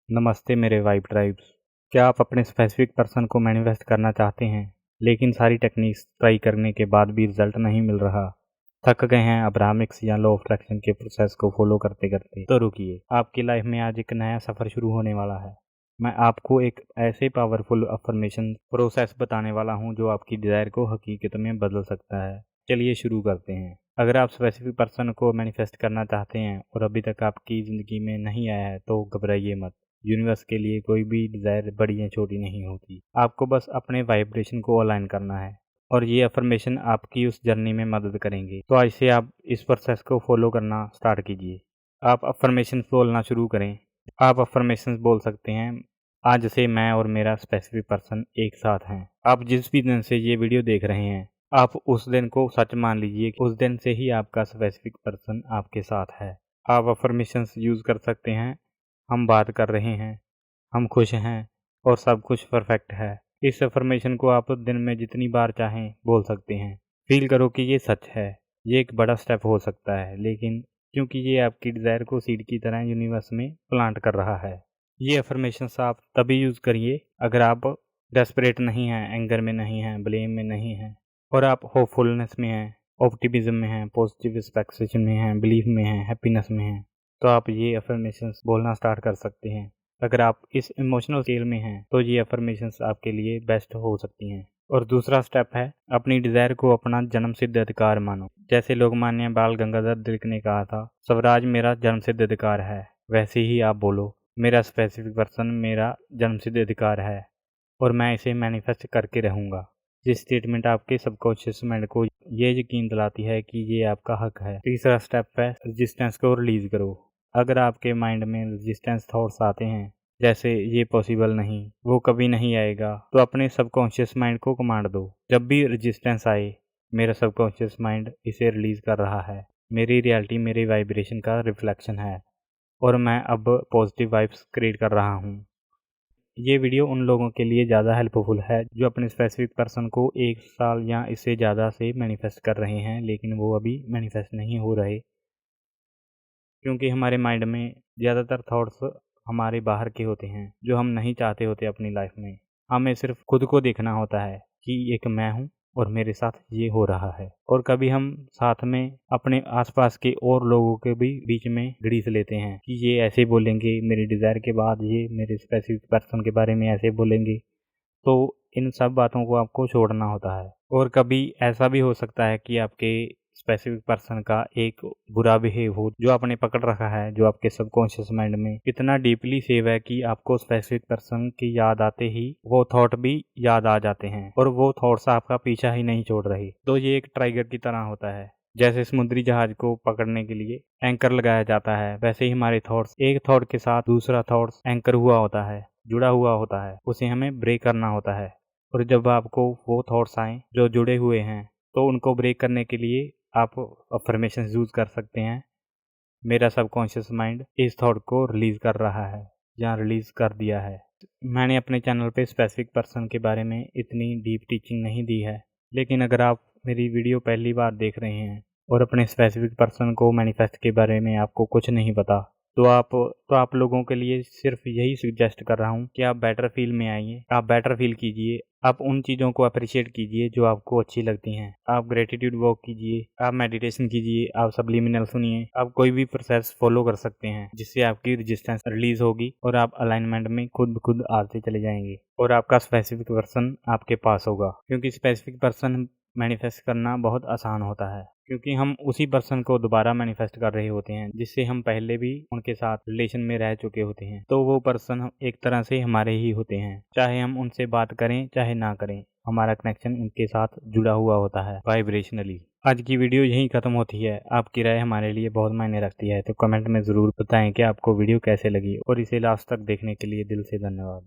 नमस्ते मेरे vibe tribes. क्या आप अपने स्पेसिफिक पर्सन को मैनिफेस्ट करना चाहते हैं लेकिन सारी टेक्निक्स ट्राई करने के बाद भी रिजल्ट नहीं मिल रहा? थक गए हैं अब्राहमिक्स या लॉ ऑफ अट्रैक्शन के प्रोसेस को फॉलो करते करते? तो रुकिए, आपकी लाइफ में आज एक नया सफ़र शुरू होने वाला है। मैं आपको एक ऐसे पावरफुल अफर्मेशन प्रोसेस बताने वाला हूं जो आपकी डिज़ायर को हकीकत में बदल सकता है। चलिए शुरू करते हैं। अगर आप स्पेसिफिक पर्सन को मैनिफेस्ट करना चाहते हैं और अभी तक आपकी ज़िंदगी में नहीं आया है तो घबराइए मत। यूनिवर्स के लिए कोई भी डिज़ायर बड़ी या छोटी नहीं होती। आपको बस अपने वाइब्रेशन को अलाइन करना है और ये अफर्मेशन आपकी उस जर्नी में मदद करेंगे। तो आज से आप इस प्रोसेस को फॉलो करना स्टार्ट कीजिए। आप अफर्मेशन बोलना शुरू करें। आप अफर्मेशन बोल सकते हैं, आज से मैं और मेरा स्पेसिफिक पर्सन एक साथ हैं। आप जिस भी दिन से ये वीडियो देख रहे हैं, आप उस दिन को सच मान लीजिए कि उस दिन से ही आपका स्पेसिफिक पर्सन आपके साथ है। आप अफर्मेशंस यूज़ कर सकते हैं, हम बात कर रहे हैं, हम खुश हैं और सब कुछ परफेक्ट है। इस अफर्मेशन को आप दिन में जितनी बार चाहें बोल सकते हैं। फील करो कि ये सच है। ये एक बड़ा स्टेप हो सकता है, लेकिन क्योंकि ये आपकी डिज़ायर को सीड की तरह यूनिवर्स में प्लांट कर रहा है। ये अफर्मेशंस आप तभी यूज़ करिए अगर आप डेस्परेट नहीं हैं, एंगर में नहीं हैं, ब्लेम में नहीं हैं और आप होपफुलनेस में हैं, ऑप्टिमिज्म में हैं, पॉजिटिव एक्सपेक्टेशन में हैं, बिलीफ में हैं, हैप्पीनेस में हैं। तो आप ये अफर्मेशंस बोलना स्टार्ट कर सकते हैं। अगर आप इस इमोशनल स्केल में हैं तो ये अफर्मेशंस आपके लिए बेस्ट हो सकती हैं। और दूसरा स्टेप है, अपनी डिज़ायर को अपना जन्मसिद्ध अधिकार मानो। जैसे लोकमान्य बाल गंगाधर तिलक ने कहा था, स्वराज मेरा जन्मसिद्ध अधिकार है, वैसे ही आप बोलो, मेरा स्पेसिफिक पर्सन मेरा जन्मसिद्ध अधिकार है और मैं इसे मैनिफेस्ट करके रहूँगा। ये स्टेटमेंट आपके सबकॉन्शियस माइंड को ये यकीन दिलाती है कि ये आपका हक है। तीसरा स्टेप है, रेजिस्टेंस को रिलीज़ करो। अगर आपके माइंड में रेजिस्टेंस थॉट्स आते हैं, जैसे ये पॉसिबल नहीं, वो कभी नहीं आएगा, तो अपने सबकॉन्शियस माइंड को कमांड दो, जब भी रेजिस्टेंस आए, मेरा सबकॉन्शियस माइंड इसे रिलीज़ कर रहा है। मेरी रियलिटी मेरे वाइब्रेशन का रिफ्लेक्शन है और मैं अब पॉजिटिव वाइब्स क्रिएट कर रहा हूँ। ये वीडियो उन लोगों के लिए ज़्यादा हेल्पफुल है जो अपने स्पेसिफिक पर्सन को 1 साल या इससे ज़्यादा से मैनिफेस्ट कर रहे हैं, लेकिन वो अभी मैनिफेस्ट नहीं हो रहे, क्योंकि हमारे माइंड में ज़्यादातर थॉट्स हमारे बाहर के होते हैं जो हम नहीं चाहते होते अपनी लाइफ में। हमें सिर्फ खुद को देखना होता है कि एक मैं हूँ और मेरे साथ ये हो रहा है। और कभी हम साथ में अपने आसपास के और लोगों के भी बीच में घड़ीस लेते हैं कि ये ऐसे बोलेंगे, मेरी डिज़ायर के बाद ये मेरे स्पेसिफिक पर्सन के बारे में ऐसे बोलेंगे। तो इन सब बातों को आपको छोड़ना होता है। और कभी ऐसा भी हो सकता है कि आपके स्पेसिफिक पर्सन का एक बुरा बिहेव हो जो आपने पकड़ रखा है, जो आपके सबकॉन्शियस माइंड में इतना डीपली सेव है कि आपको स्पेसिफिक पर्सन की याद आते ही वो थॉट भी याद आ जाते हैं और वो थॉट्स आपका पीछा ही नहीं छोड़ रही। तो ये एक ट्राइगर की तरह होता है। जैसे समुद्री जहाज को पकड़ने के लिए एंकर लगाया जाता है, वैसे ही हमारे थॉट्स, एक थॉट के साथ दूसरा थॉट्स एंकर हुआ होता है, जुड़ा हुआ होता है, उसे हमें ब्रेक करना होता है। और जब आपको वो थॉट्स आए जो जुड़े हुए हैं, तो उनको ब्रेक करने के लिए आप अफर्मेशंस यूज़ कर सकते हैं। मेरा सबकॉन्शियस माइंड इस थॉट को रिलीज़ कर रहा है या रिलीज़ कर दिया है। मैंने अपने चैनल पे स्पेसिफिक पर्सन के बारे में इतनी डीप टीचिंग नहीं दी है, लेकिन अगर आप मेरी वीडियो पहली बार देख रहे हैं और अपने स्पेसिफिक पर्सन को मैनिफेस्ट के बारे में आपको कुछ नहीं पता, तो आप लोगों के लिए सिर्फ यही सजेस्ट कर रहा हूँ कि आप बेटर फील में आइए, आप बेटर फील कीजिए, आप उन चीज़ों को अप्रिशिएट कीजिए जो आपको अच्छी लगती हैं, आप ग्रेटिट्यूड वर्क कीजिए, आप मेडिटेशन कीजिए, आप सब्लिमिनल सुनिए, आप कोई भी प्रोसेस फॉलो कर सकते हैं जिससे आपकी रेजिस्टेंस रिलीज होगी और आप अलाइनमेंट में खुद आते चले जाएंगे और आपका स्पेसिफिक पर्सन आपके पास होगा। क्योंकि स्पेसिफिक पर्सन मैनिफेस्ट करना बहुत आसान होता है, क्योंकि हम उसी पर्सन को दोबारा मैनिफेस्ट कर रहे होते हैं जिससे हम पहले भी उनके साथ रिलेशन में रह चुके होते हैं। तो वो पर्सन एक तरह से हमारे ही होते हैं, चाहे हम उनसे बात करें चाहे ना करें, हमारा कनेक्शन उनके साथ जुड़ा हुआ होता है वाइब्रेशनली। आज की वीडियो यहीं खत्म होती है। आपकी राय हमारे लिए बहुत मायने रखती है, तो कमेंट में ज़रूर बताएं कि आपको वीडियो कैसे लगी और इसे लास्ट तक देखने के लिए दिल से धन्यवाद।